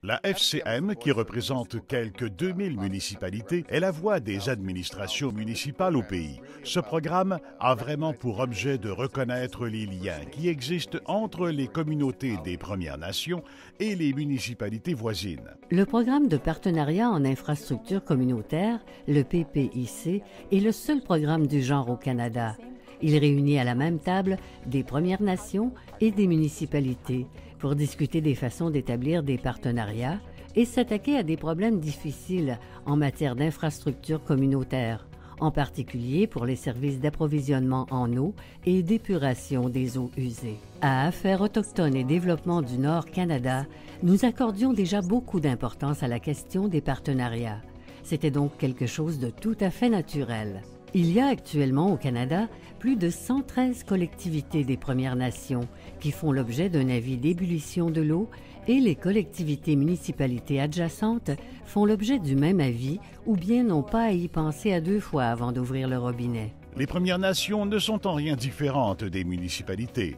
La FCM, qui représente quelques 2000 municipalités, est la voix des administrations municipales au pays. Ce programme a vraiment pour objet de reconnaître les liens qui existent entre les communautés des Premières Nations et les municipalités voisines. Le programme de partenariat en infrastructure communautaire, le PPIC, est le seul programme du genre au Canada. Il réunit à la même table des Premières Nations et des municipalités pour discuter des façons d'établir des partenariats et s'attaquer à des problèmes difficiles en matière d'infrastructure communautaire, en particulier pour les services d'approvisionnement en eau et d'épuration des eaux usées. À Affaires autochtones et développement du Nord Canada, nous accordions déjà beaucoup d'importance à la question des partenariats. C'était donc quelque chose de tout à fait naturel. Il y a actuellement au Canada plus de 113 collectivités des Premières Nations qui font l'objet d'un avis d'ébullition de l'eau et les collectivités municipalités adjacentes font l'objet du même avis ou bien n'ont pas à y penser à deux fois avant d'ouvrir le robinet. Les Premières Nations ne sont en rien différentes des municipalités.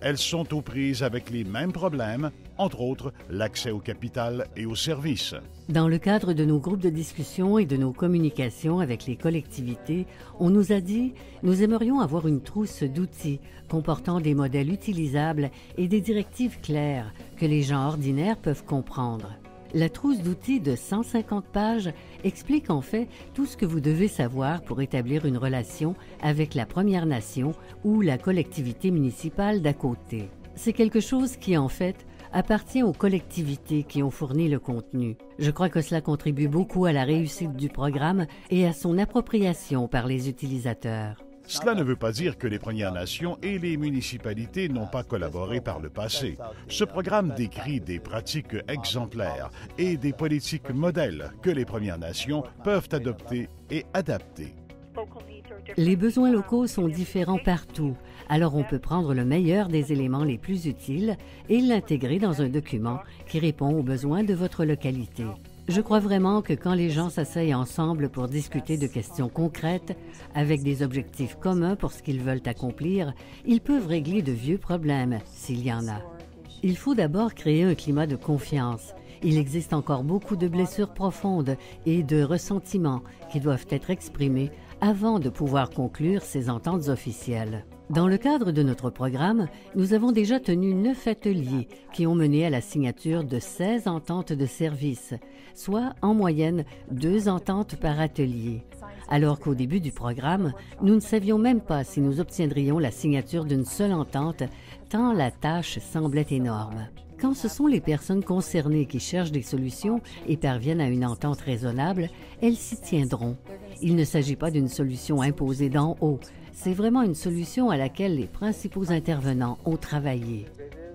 Elles sont aux prises avec les mêmes problèmes, entre autres l'accès au capital et aux services. Dans le cadre de nos groupes de discussion et de nos communications avec les collectivités, on nous a dit « Nous aimerions avoir une trousse d'outils comportant des modèles utilisables et des directives claires que les gens ordinaires peuvent comprendre. » La trousse d'outils de 150 pages explique en fait tout ce que vous devez savoir pour établir une relation avec la Première Nation ou la collectivité municipale d'à côté. C'est quelque chose qui, en fait, appartient aux collectivités qui ont fourni le contenu. Je crois que cela contribue beaucoup à la réussite du programme et à son appropriation par les utilisateurs. Cela ne veut pas dire que les Premières Nations et les municipalités n'ont pas collaboré par le passé. Ce programme décrit des pratiques exemplaires et des politiques modèles que les Premières Nations peuvent adopter et adapter. Les besoins locaux sont différents partout, alors on peut prendre le meilleur des éléments les plus utiles et l'intégrer dans un document qui répond aux besoins de votre localité. Je crois vraiment que quand les gens s'asseyent ensemble pour discuter de questions concrètes, avec des objectifs communs pour ce qu'ils veulent accomplir, ils peuvent régler de vieux problèmes, s'il y en a. Il faut d'abord créer un climat de confiance. Il existe encore beaucoup de blessures profondes et de ressentiments qui doivent être exprimés avant de pouvoir conclure ces ententes officielles. Dans le cadre de notre programme, nous avons déjà tenu 9 ateliers qui ont mené à la signature de 16 ententes de services, soit en moyenne 2 ententes par atelier. Alors qu'au début du programme, nous ne savions même pas si nous obtiendrions la signature d'une seule entente, tant la tâche semblait énorme. Quand ce sont les personnes concernées qui cherchent des solutions et parviennent à une entente raisonnable, elles s'y tiendront. Il ne s'agit pas d'une solution imposée d'en haut, c'est vraiment une solution à laquelle les principaux intervenants ont travaillé.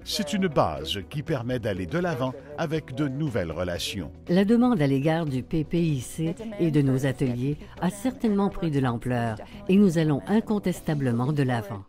C'est une base qui permet d'aller de l'avant avec de nouvelles relations. La demande à l'égard du PPIC et de nos ateliers a certainement pris de l'ampleur et nous allons incontestablement de l'avant.